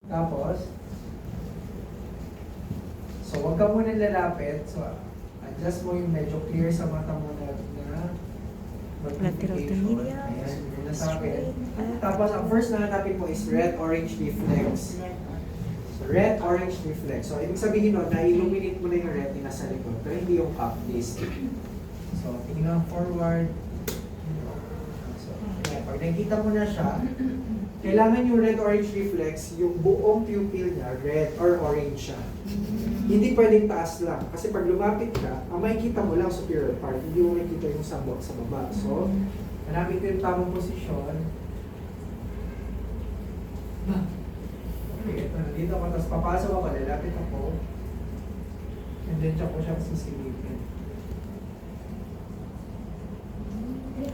Tapos, so wag ka muna lalapit. So, adjust mo yung medyo clear sa mata mo na Lateral to magnification. medial. Ayan, yun na sa akin. Tapos, ang first na hanapin mo is red-orange reflex. So, red-orange reflex. So, ibig sabihin nun, na-illuminate mo na yung retina sa likod, pero hindi yung cup disc. So, tingnan forward. So, ayan, pag nakikita mo na siya, kailangan yung red-orange reflex, yung buong pupil niya, red or orange siya. Hindi pwedeng taas lang. Kasi pag lumapit ka, ang makikita mo lang superior part, hindi mo makikita yung sabot sa baba. So, hanapin ko yung tamang posisyon. Okay, ito na. Dito ako, tapos papasok ako, lalapit ako. And then, tsaka ko siya sisilipin.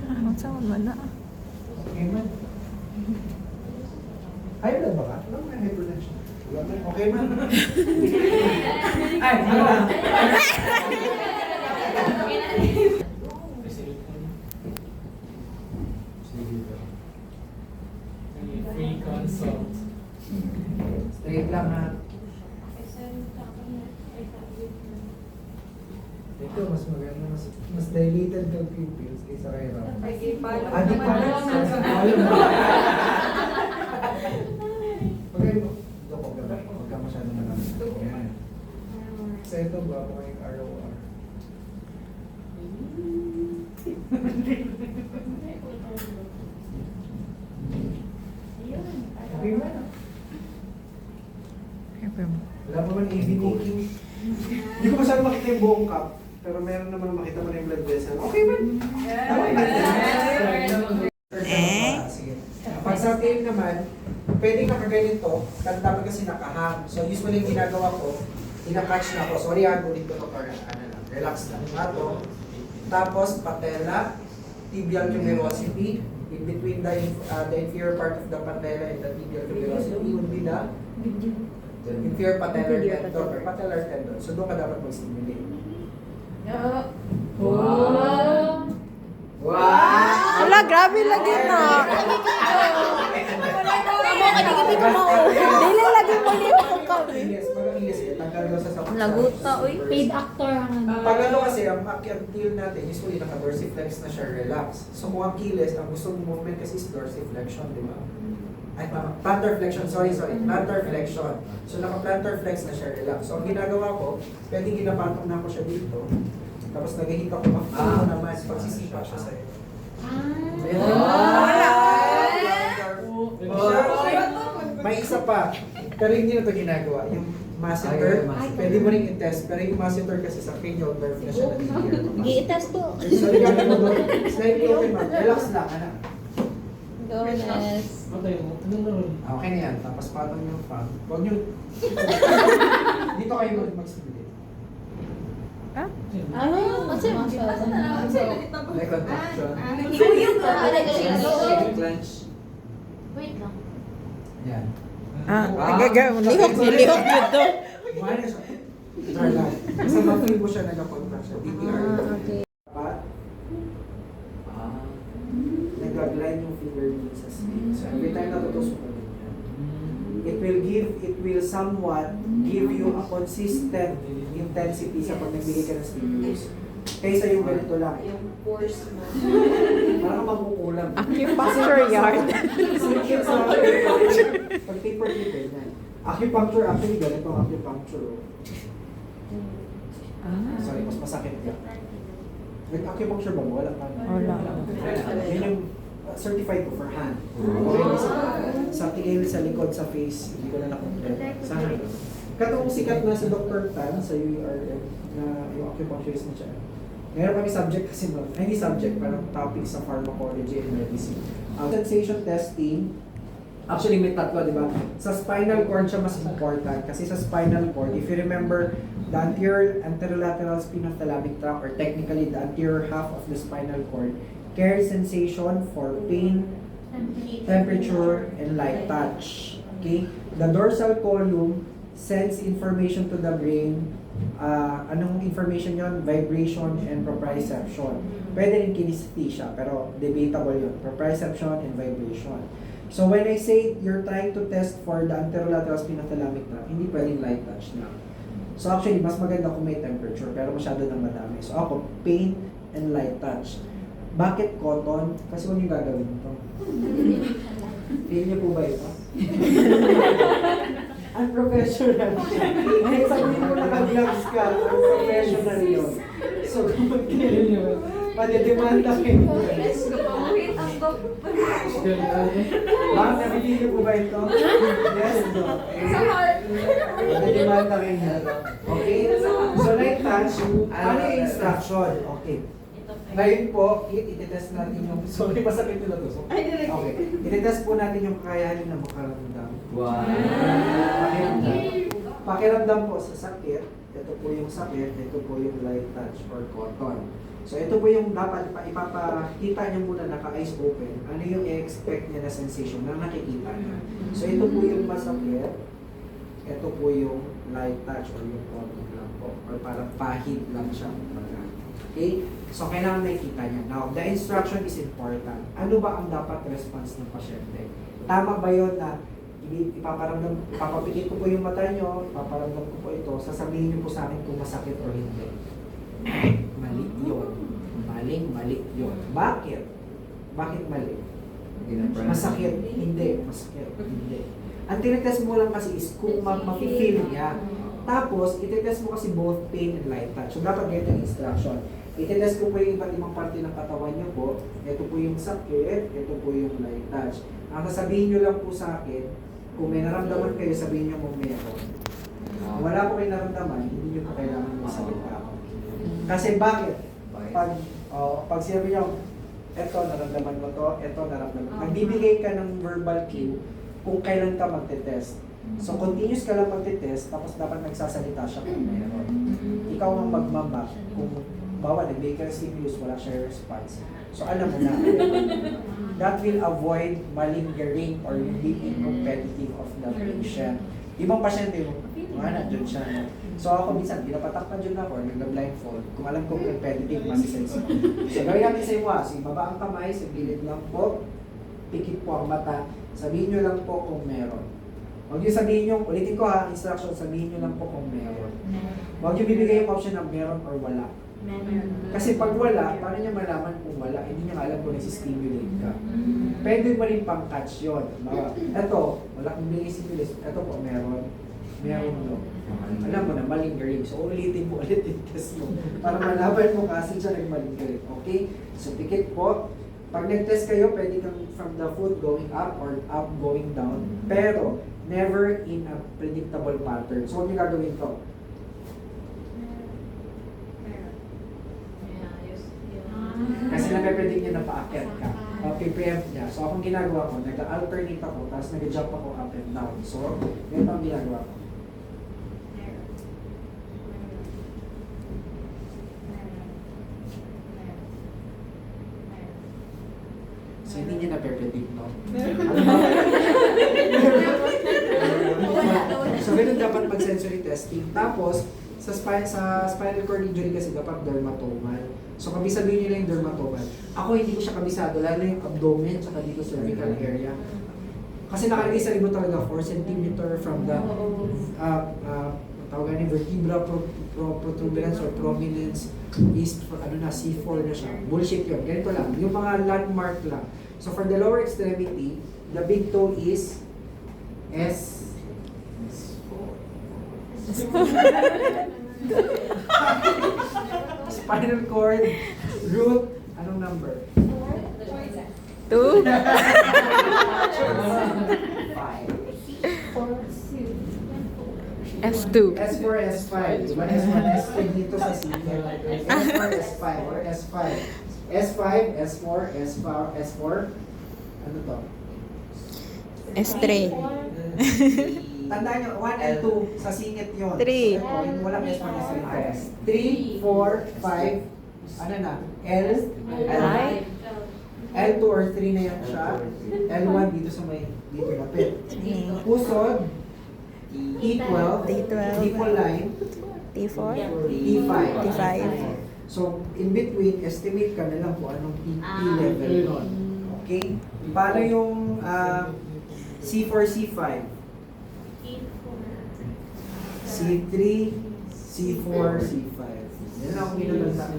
Ang saan mo na? Okay man. High blood ba ka? Wala mo na high blood siya. Wala man. Okay man. Ay, ano lang. Free consult. Straight lang ha. Ito, mas maganda, mas dilated kang pupils kaysa kay Ram. Di pa alam mo. Pagay mo. Ito ko gabay. Huwag ka masyado nalang. Yan. Sa ito ba, kung yung ROR. Okay mo na. Wala pa man evening. Hindi ko masyado makita yung buong cup. Pero meron naman makita mo na yung blood vessel. Okay man. Tama ba? Sige. Pag sa tail naman, pwedeng nakaganito, dapat kasi nakahang. So usually yung ginagawa ko, ina-catch na ako. Sorry ulit ko para relax lang. Ato. Tapos patella, tibial tuberosity. In between the inferior part of the patella and the tibial tuberosity would be the inferior patellar tendon or patellar tendon. So doon ka dapat mag-stimulate. Wow! Wala, grabe lagi na. Dili lagi mo liyo ko kami. Magakilis eh. Tanggal daw sa sakit. Laguta, uy. Paid actor ang Pag ano kasi, ang tail natin, usually naka-dorsiflex na siya, relax. So kung ang kilis, ang gusto mong movement kasi is dorsiflexion, di ba? Ay, plantar flexion, sorry. Plantar flexion. So naka-plantar flex na siya, relax. So ang ginagawa ko, pwedeng ginapatok na ako siya dito. Tapos nagahika ko ako naman, pagsisipa siya sa'yo. May isa pa, pero hindi na ito ginagawa. Yung masseter, pwede mo rin i-test, pero yung masseter kasi sa cranial nerve na siya nag-hear. Gi-test to. So, ligyan mo doon. Slightly open man. Relax lang, anak. Goodness. Patay mo. Anong naroon? Okay na yan. Tapos patong yung fan. Huwag nyo. Dito kayo mag-stimulate. Ah? Kasi May contraction. Wait lang. Yan. Lihok dito. Kumana siya. Try lang. Basta ma-feel mo siya nag-contract siya. DTR. Okay. Dapat, nag-glide yung finger mo sa skin. So every time natutusok mo yan, it will somewhat give you a consistent intensity sa pag nagbigay ka ng stimulus. Kaysa yung ganito lang. Yung force mo. Parang magkukulang. Acupuncture yard. Pag paper clip eh, yan. Acupuncture, actually ganito ang acupuncture. Sorry, mas masakit yan. Nag-acupuncture ba mo? Wala pa. Wala. Yan yung certified ko for hand. Okay, sa tingin sa likod, sa face, hindi ko na nakontrol. Sana. Katong sikat na si Dr. Tan sa UERM na yung acupuncturist na siya. Meron kami subject kasi no, hindi subject, parang topic sa pharmacology and medicine. Sensation testing, actually may tatlo, di ba? Sa spinal cord siya mas important kasi sa spinal cord, if you remember, the anterolateral spinothalamic tract or technically the anterior half of the spinal cord carries sensation for pain, temperature, and light touch. Okay? The dorsal column sends information to the brain. Anong information yon? Vibration and proprioception. Pwede rin kinesthesia, pero debatable yun. Proprioception and vibration. So when I say you're trying to test for the anterolateral spinothalamic tract, hindi pwedeng light touch na. So actually, mas maganda kung may temperature, pero masyado nang madami. So ako, pain and light touch. Bakit cotton? Kasi kung yung gagawin ito. Feel niyo po ba ito? Unprofessional. Kahit sabihin mo naka-gloves ka, unprofessional yun. So kung mag-kill yun, madidemanda kayo. Bakit nabili niyo po ba ito? Yes, no. Madidemanda kayo. Okay? So light touch, ano yung instruction? Okay. Ngayon po, ititest natin yung... Sorry, masakit nila to. So, okay. Ititest po natin yung kakayahan na makaramdam. Wow. Pakiramdam. Pakiramdam po sa sakit. Ito po yung sakit. Ito po yung light touch or cotton. So, ito po yung dapat ipapakita niyo muna naka-eyes open. Ano yung i-expect niya na sensation na nakikita niya. So, ito po yung masakit. Ito po yung light touch or yung cotton lang po. Or parang pahid lang siya. Okay? So, kailangan nakikita niya. Now, the instruction is important. Ano ba ang dapat response ng pasyente? Tama ba yun na ipapapikit ko po yung mata nyo, ipaparamdam ko po ito, sasabihin niyo po sa akin kung masakit o hindi. Mali yun. Mali yun. Bakit? Bakit mali? Masakit? Hindi. Masakit? Hindi. Ang tinitest mo lang kasi is kung ma-feel niya. Tapos, ititest mo kasi both pain and light touch. So, dapat ganito yung instruction. Ititest ko po yung iba't ibang parte ng katawan niyo po. Ito po yung sakit, ito po yung light touch. Ang sasabihin niyo lang po sa akin, kung may naramdaman kayo, sabihin niyo kung meron. Kung wala po kayo naramdaman, hindi niyo po kailangan magsalita ako. Kasi bakit? Pag sinabi niyo, eto naramdaman mo to, eto naramdaman mo. Nagbibigay ka ng verbal cue kung kailan ka magte-test. So, continuous ka lang magte-test, tapos dapat nagsasalita siya kung meron. Ikaw ang magmamap kung bawa, nagbigay ka ng stimulus, wala siya response. So, alam mo na. That will avoid malingering or being competitive of the patient. Ibang pasyente mo, nandiyan siya. No? So, ako minsan, pinapatakpan dyan ako, nag-blindfold. Kung alam ko competitive, masisense mo. So, gawin natin sa iwa. So, baba ang kamay, sa gilid lang po, pikit po ang mata. Sabihin nyo lang po kung meron. Huwag nyo sabihin nyo, ulitin ko ha, instruction, sabihin nyo lang po kung meron. Huwag nyo bibigay yung option ng meron or wala. Kasi pag wala, paano niya malaman kung wala? Hindi niya alam kung nasi-stimulate ka. Pwede mo rin pang-catch yun. Ito, wala kang bigay-stimulate. Ito po, meron. Meron no. Alam mo na, malingering. So, ulitin mo ulit yung test mo. Para malaman mo kasi siya nagmalingering. Okay? So, pikit po. Pag nag-test kayo, pwede kang from the foot going up or up going down. Pero, never in a predictable pattern. So, huwag niyo gagawin to. Kasi nape-predict niya na paakyat ka. Preempt niya. So, akong ginagawa ko, nag-alternate ako, tapos nag-jump ako up and down. So, yun ang ginagawa ko. So, hindi niya nape-predict, no? So, ganun dapat pag-sensory testing. Tapos, sa spinal cord injury kasi dapat dermatomal. So, kabisaduhin nyo lang yung dermatomal. Ako, hindi ko siya kabisado, lalo yung abdomen, tsaka dito cervical area. Kasi nakalagay sa libro talaga 4 cm from the tawag ni vertebra protuberance or prominence is C4 na siya. Bullshit yun. Ganito lang. Yung mga landmark lang. So, for the lower extremity, the big toe is S. Spinal cord, root, anong number? 2. 5. S2. S4, S5. Diba S1, S2 dito sa single. S4, S5, or S5. S5, S4, S4. Ano to? S3. Tandaan nyo, 1 and 2 sa singit yun. 3. Ito, yung walang S1, S3. 3, 4, 5, ano na? L, L2 or 3 na yan siya. L1 dito sa may, dito lapit. Pusod, T12, T4 line, T4. T5. T5. So, in between, estimate ka na lang kung anong T level nun. Okay? Paano yung C4, C5? C3, C4, C5. Yan lang ang minulunta.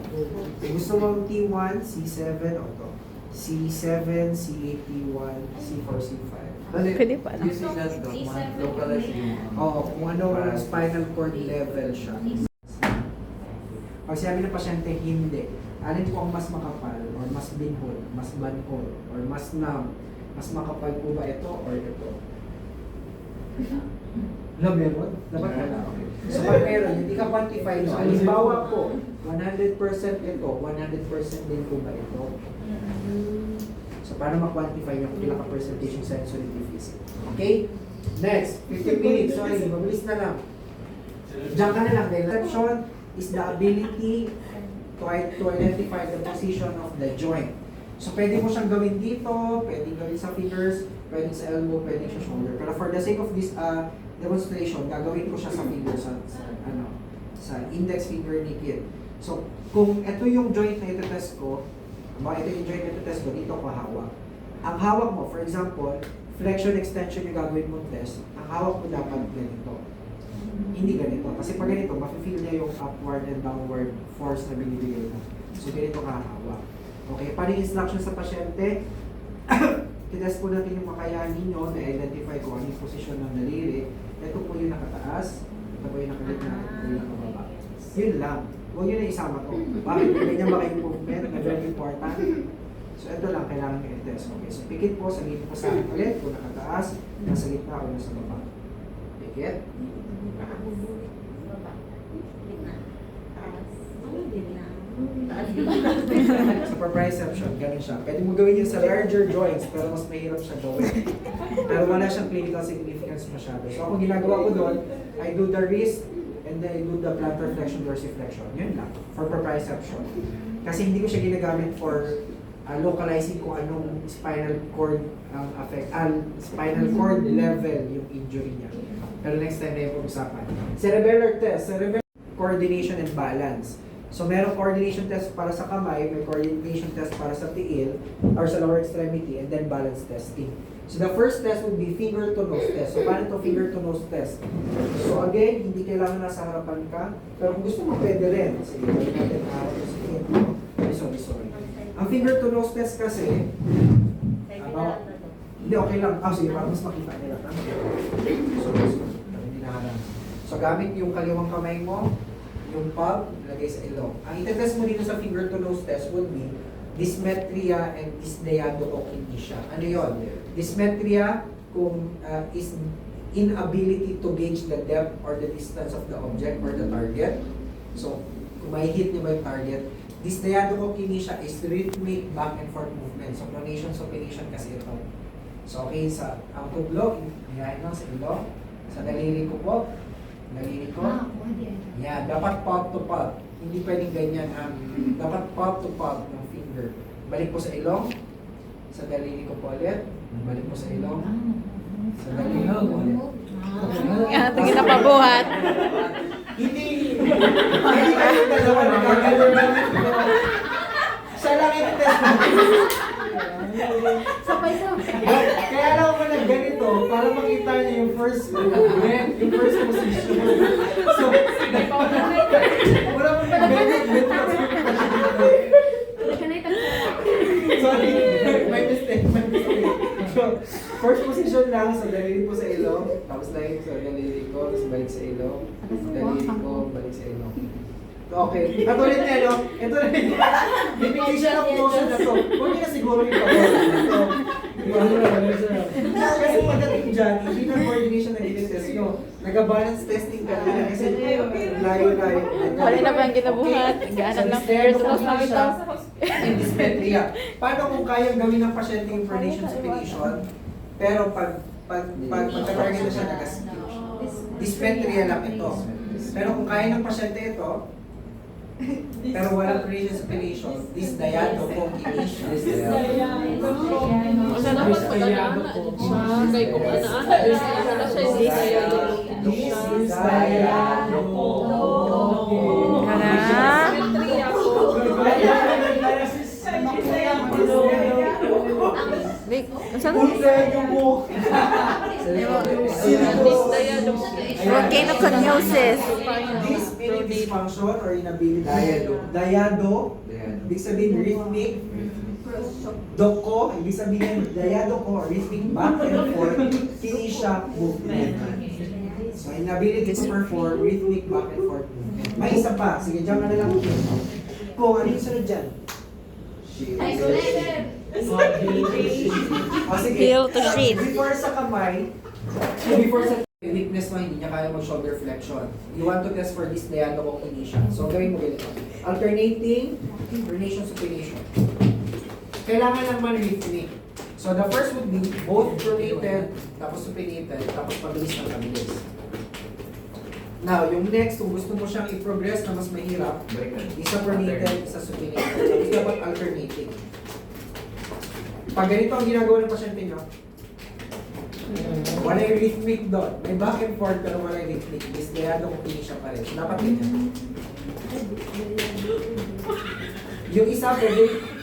Gusto mong T1, C7, o to. C7, C8, T1, C4, C5. Pwede pa. Using that localize yung Oo, kung ano spinal cord level siya. Pag sinabi ng pasyente, hindi. Alin po ang mas makapal, or mas binhol, mas bankol, or mas numb? Mas makapal po ba ito, or ito? No, meron? Dapat wala. Okay. So, pag meron, hindi ka quantify no. Halimbawa po, 100% ito, 100% din po ba ito? So, para ma-quantify nyo kung ilang ka percentage yung sensory deficit. Okay? Next, 15 minutes. Sorry, mabilis na lang. Diyan ka na lang. The exception is the ability to identify the position of the joint. So, pwede mo siyang gawin dito, pwede gawin sa fingers, pwede sa elbow, pwede sa shoulder. Pero for the sake of this demonstration, gagawin ko siya sa fingers, sa index finger ni Kid. So, kung ito yung joint na ito-test ko, ito yung joint na ito-test ko, dito ko hawak. Ang hawak mo, for example, flexion extension yung gagawin mong test, ang hawak mo dapat ganito. Hindi ganito. Kasi pag ganito, mafe-feel niya yung upward and downward force na binibigay mo. So, ganito ka hawak. Okay, paano yung instruction sa pasyente? Tinest po natin yung makayanin nyo na identify kung ano yung posisyon ng daliri. Ito po yung nakataas, ito po yung nakagitna, ito po yung nakababa. Yun lang. Huwag yun na isama to. Bakit? Ganyan ba kayong movement na very important? So ito lang, kailangan nyo i-test. Okay, so pikit po, sabihin po sa akin ulit kung nakataas, nasa gitna o nasa baba. Pikit. Sa proprioception, ganun siya. Pwede mo gawin yun sa larger joints, pero mas mahirap siya gawin. Pero wala siyang clinical significance masyado. So ako ginagawa ko doon, I do the wrist, and then I do the plantar flexion, dorsiflexion. Yun lang, for proprioception. Kasi hindi ko siya ginagamit for localizing kung anong spinal cord affect, spinal cord level yung injury niya. Pero next time na yung pag-usapan. Cerebellar test, cerebellar coordination and balance. So, merong coordination test para sa kamay, may coordination test para sa tiil, or sa lower extremity, and then balance testing. So, the first test would be finger to nose test. So, paano to finger to nose test? So, again, hindi kailangan nasa harapan ka, pero kung gusto mo, pwede rin. Sige, gawin natin sorry. Ang finger to nose test kasi, hindi, okay lang. Sige, para mas makita nila. So, gamit yung kaliwang kamay mo, yung palm, lagay sa ilong. Ang itetest mo dito sa finger to nose test would be dysmetria and dysdiadochokinesia. Ano yun? Dysmetria kung is inability to gauge the depth or the distance of the object or the target. So, kung may hit niyo ba yung target. Dysdiadochokinesia is rhythmic back and forth movement. So, pronation, supination kasi ito. So, okay, sa ang tublo, hihain lang sa ilong. Sa daliri ko po, daliri ko. Yan, dapat palm to palm. Hindi pwedeng ganyan. Dapat palm to palm ng finger. Balik po sa ilong. Sa daliri ko po ulit. Balik po sa ilong. Sa daliri ko po ulit. Yan, ito ginapabuhat. Hindi kayo dalawa nagkagalaw. Siya lang yung test mo. Kaya lang ako nagganito para makita niyo yung first movement, yung first position. So, wala mong nag-ganit. Sorry, may mistake. So, first position lang, sa daliri po sa ilong, tapos like sa daliri ko, tapos balik sa ilong, daliri ko, balik sa ilong. Okay, at ulit na, no? Ito na yun. Bibigay siya ng motion na to. Huwag niyo na siguro yung pag-ito. Kasi pagdating dyan, hindi na coordination na gine-test nyo. Nag-balance testing ka na kasi layo-layo. Wala na ba ang ginabuhat? Ganan lang fingers crossed na ito. And dysmetria. Paano kung kayang gawin ng pasyente yung pronation supination, pero pagka-target na siya nag-skip. Dysmetria lang ito. Pero kung kaya ng pasyente ito, pero walang pronation supination, dysdiadochokinesia. Sa dapat pagkakana siya, kay kung ana-ana siya yung Hala. Symmetry ako. Vic, saan? Punta yung buhok. Bronchinoconiosis. This meaning dysfunction or inability. Diado. Ibig sabihin rhythmic. Doko, ibig sabihin diadoko or rhythmic back and forth. Kinesia movement. So inability to perform rhythmic back and forth movement. May isa pa. Sige, dyan ka na lang. Kung ano yung sunod dyan? O sige. Heel to shin. Before sa kamay, before sa weakness mo, hindi niya kaya mag-shoulder flexion. You want to test for this diadoco kinesia. So gawin mo ganito. Alternating pronation supination. Kailangan naman rhythmic. So the first would be both pronated, tapos supinated, tapos pabilis ng pabilis. Now, yung next, kung gusto mo siyang i-progress na mas mahirap, isa pronated, isa supinated. Tapos dapat alternating. Pag ganito ang ginagawa ng pasyente nyo, wala yung rhythmic doon. May back and forth pero wala yung rhythmic. Dislayado kung kinesia pa rin. So, dapat ganyan. Yung isa, pwede...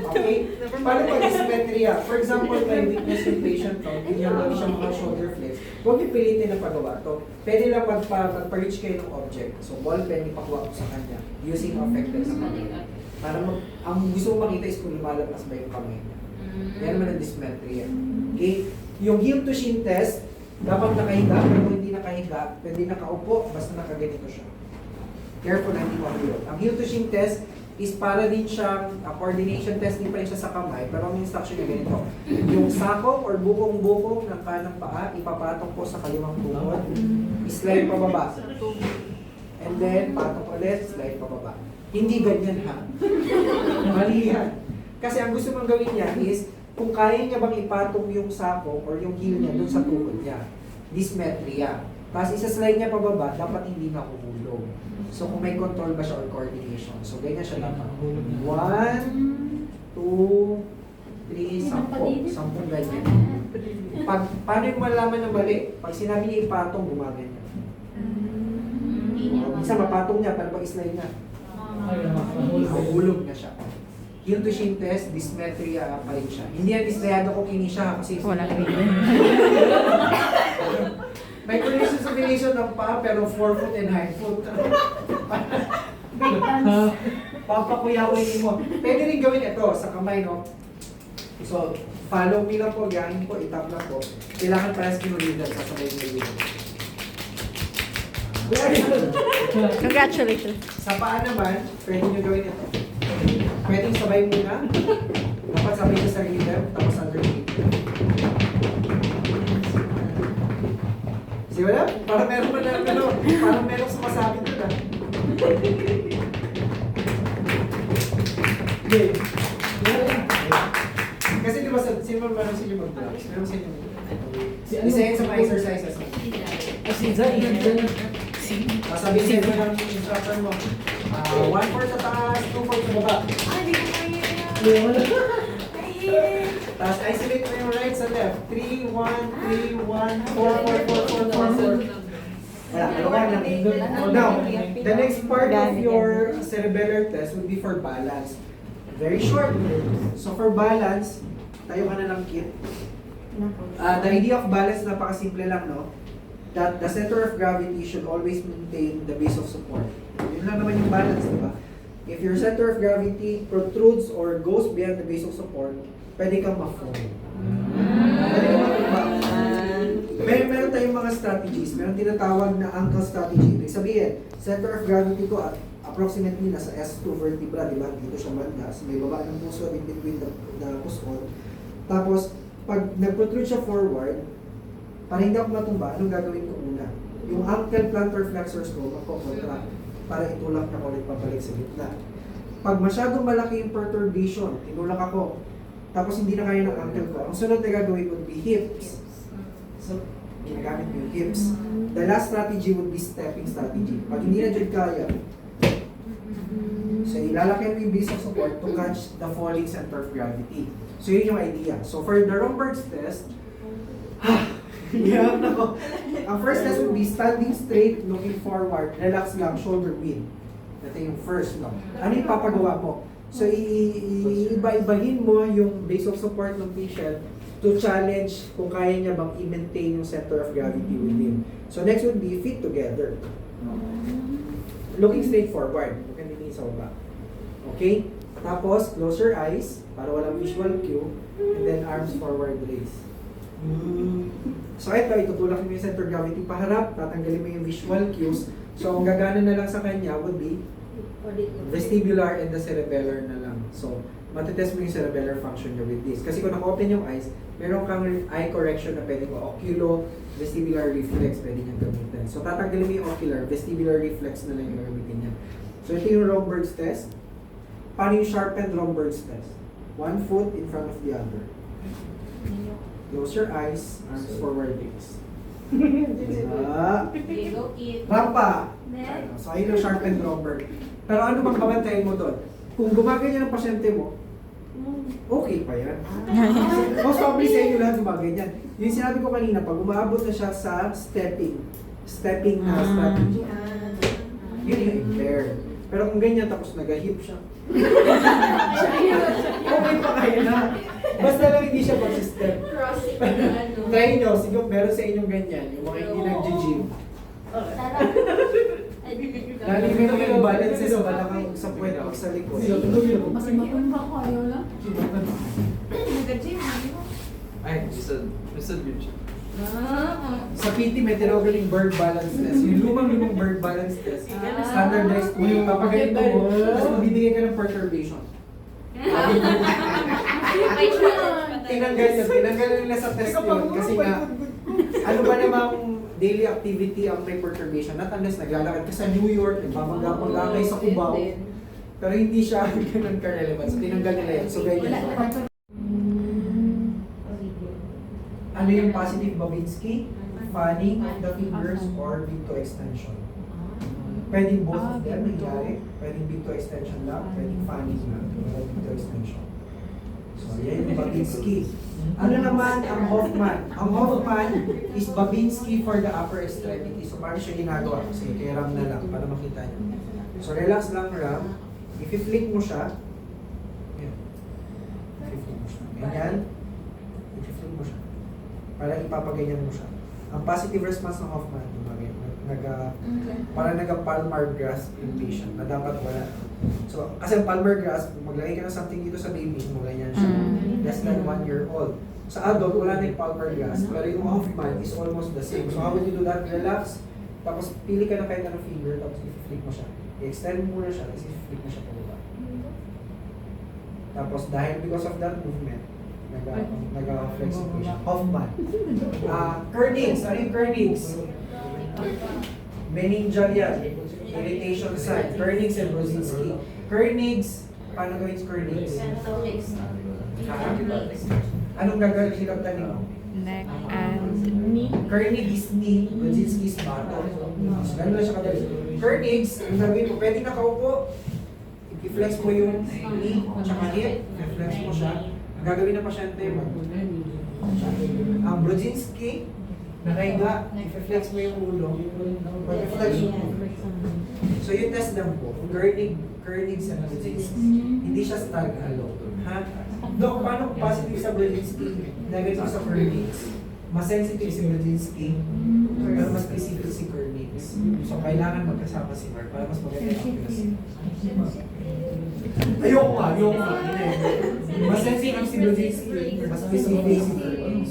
Okay? Paano pag dysmetria? For example, may weakness yung patient to, hindi siya mga shoulder flex. Huwag yung pilitin na pagawa to. Pwede lang magpa-reach kayo ng object. So, ball pen, ipakuha ko sa kanya using affected sa kanila. Para ang gusto mo makita is kung lumalabas ba yung kamay niya. Yan naman ang dysmetria. Okay? Yung heel to shin test, dapat nakahiga, pero kung hindi nakahiga, pwede nakaupo, basta nakaganito siya. Careful na hindi mahulog. Ang heel to shin test is para din siyang coordination test din pa rin siya sa kamay, pero ang instruction niya ganito. Yung sakong or bukong-bukong ng kanang paa, ipapatong po sa kaliwang tuhod, slide pababa. And then, patong ulit, slide pababa. Hindi ganyan ha. Mali yan. Kasi ang gusto mong gawin niya is, kung kaya niya bang ipatong yung sako or yung heel niya dun sa tuhod niya. Dysmetria. Tapos isa-slide niya pababa, dapat hindi nakuhulog. So kung may control ba siya or coordination. So ganyan siya dapat. 1, 2, 3, 10. 10 ganyan. Paano yung malaman ng mali? Pag sinabi niya ipatong, gumaganyan. Minsan mapatong niya, pero pag slide niya, mahulog na siya. Heel to shin test, dysmetria pa rin siya. Hindi yan dislayado ko kinesia kasi Wala na rin. may condition supination ng paa pero 4 foot and high foot. Papakuyawin mo. Pwede rin gawin ito sa kamay, no? So, follow me lang po, gahin po, itap lang po. Kailangan parehas kinulidan sa sabay nyo yun. Congratulations. Sa paa naman, pwede nyo gawin ito. Pwedeng sabay muna. Dapat sabay sa sarili left, tapos underneath. Di ba na? Parang meron pa na, parang meron sumasabi doon ah. Hindi. Kasi di ba, sino ba meron sa inyo mag-vlogs? Meron sa inyo isa yan sa mga exercises. Sabihin mo ng instructor mo, 1-4 sa taas, 2-4 sa baba. Tapos isolate mo yung right sa left. 3, 1, 3, 1, 4, 4, 4, 4, 4, 4. Wala, kalawan lang. Now, the next part of your cerebellar test would be for balance. Very short. So for balance, tayo ka na lang kit. The idea of balance, napakasimple lang, no? That the center of gravity should always maintain the base of support. Yun lang naman yung balance, di ba? If your center of gravity protrudes or goes beyond the base of support, pwede kang ma-fall. Pwede kang matumba. Meron tayong mga strategies. Meron tinatawag na ankle strategy. Ibig sabihin, center of gravity ko at approximately nasa S2 vertebra, di ba? Dito siya mandas. May baba ng puso in between the puson. Tapos, pag nag-protrude siya forward, para hindi ako matumba, anong gagawin ko una? Yung ankle plantar flexors ko, magpo-contract para itulak na ulit papalik sa gitna. Pag masyadong malaki yung perturbation, tinulak ako, tapos hindi na kaya ng ankle ko, ang sunod na gagawin would be hips. So, ginagamit yung hips. The last strategy would be stepping strategy. Pag hindi na dyan kaya, so ilalaki mo yung base of support to catch the falling center of gravity. So yun yung idea. So for the Romberg's test, yeah, no. Ang first test would be standing straight, looking forward, relax lang, shoulder width. Ito yung first, no? Ano yung papagawa mo? So, iiba-ibahin mo yung base of support ng patient to challenge kung kaya niya bang i-maintain yung center of gravity within. So, next would be feet together. Looking straight forward. Huwag kang nilingin sa baba. Okay? Tapos, close your eyes para walang visual cue. And then, arms forward raise. So, ito, itutulak mo yung center of gravity paharap. Tatanggalin mo yung visual cues. So, ang gagana na lang sa kanya would be vestibular and the cerebellar na lang. So, matitest mo yung cerebellar function niya with this. Kasi kung naka-open yung eyes, meron kang eye correction na pwede mo. Oculo, vestibular reflex, pwede niyang gamitin. So, tatanggalin mo yung ocular, vestibular reflex na lang yung gamitin niya. So, ito yung Romberg's test. Paano yung sharpened Romberg's test? One foot in front of the other. Close your eyes, arms forward raise. Rampa! So, ayun yung sharpened Romberg. Pero ano bang babantayan mo doon? Kung gumaganyan ang pasyente mo, okay pa yan. Most probably sa inyo lahat gumaganyan. Yung sinabi ko kanina, pag umaabot na siya sa stepping na strategy, yun yung impaired. Pero kung ganyan tapos nag-hip siya, okay pa kaya na. Basta lang hindi siya pag-step. Try nyo, siguro meron sa inyong ganyan, yung mga hindi nag-gym. Lalibin mo yung balances sa balakang sa puwet o sa likod. Mas matumba ko, ayaw lang. Ay, Mr. Beauty. Sa PT, may tinawag yung bird balance test. Yung lumang bird balance test. Standardized mo yung papaganito mo, tapos mabibigay ka ng perturbation. Tinanggal nila sa test yun kasi nga, ano ba namang daily activity ang may perturbation? Not unless naglalakad ka sa New York, nagbabangga-bangga kayo sa Cubao, pero hindi siya ganun ka-relevant. So tinanggal nila yun. So ganyan. Ano yung positive Babinski? Fanning of the fingers or big toe extension. Pwedeng both of them nangyari. Pwedeng big toe extension lang, pwedeng fanning lang, wala big toe extension. So yan yung Babinski. Ano naman ang Hoffman? Ang Hoffman is Babinski for the upper extremity. So paano siya ginagawa? Kasi kay Ram na lang para makita niyo. So relax lang Ram. If i-flick mo siya, yan. I-flick mo siya. Ganyan. I-flick mo siya. Para ipapaganyan mo siya. Ang positive response ng Hoffman, para nag-palmar grasp yung patient na dapat wala. So, kasi ang palmar grasp, kung maglagay ka ng something dito sa baby, mo ganyan siya. Less than 1 year old. Sa adult, wala na yung palmar grasp, pero yung Hoffman is almost the same. So, how would you do that? Relax, tapos pili ka ng kahit anong finger, tapos i-flick mo siya. I-extend mo muna siya, tapos i-flick mo siya pababa. Tapos, dahil because of that movement, nag-flex yung patient. Hoffman. Kernig's. Ano yung Kernig's? Meningeal yan. Irritation sign. Kernig's and Brzezinski. Kernig's, paano gawin sa Kernig's? Anong gagawin hilabtanin mo? Neck and knee. Kernig is knee, Brzezinski is bottom. So, ganun lang siya kadali. Kernig's, ang gagawin mo, pwede nakaupo. I-flex mo yung knee, tsaka hip. I-flex mo siya. Ang gagawin ng pasyente mo. Ang Brzezinski, nakahiga, i-flex mo yung ulo. I-flex mo. So yung test lang po, Kernig's and Brzezinski, hindi siya stag-alo. Ha? Dok, paano positive sa Brzezinski, negative sa Kernig's? Mas sensitive si Brzezinski, pero mas specific si Kernig's. So kailangan magkasama si Mark para mas maganda yung accuracy. Ayoko nga. Mas sensitive si Brzezinski, mas specific si Kernig's.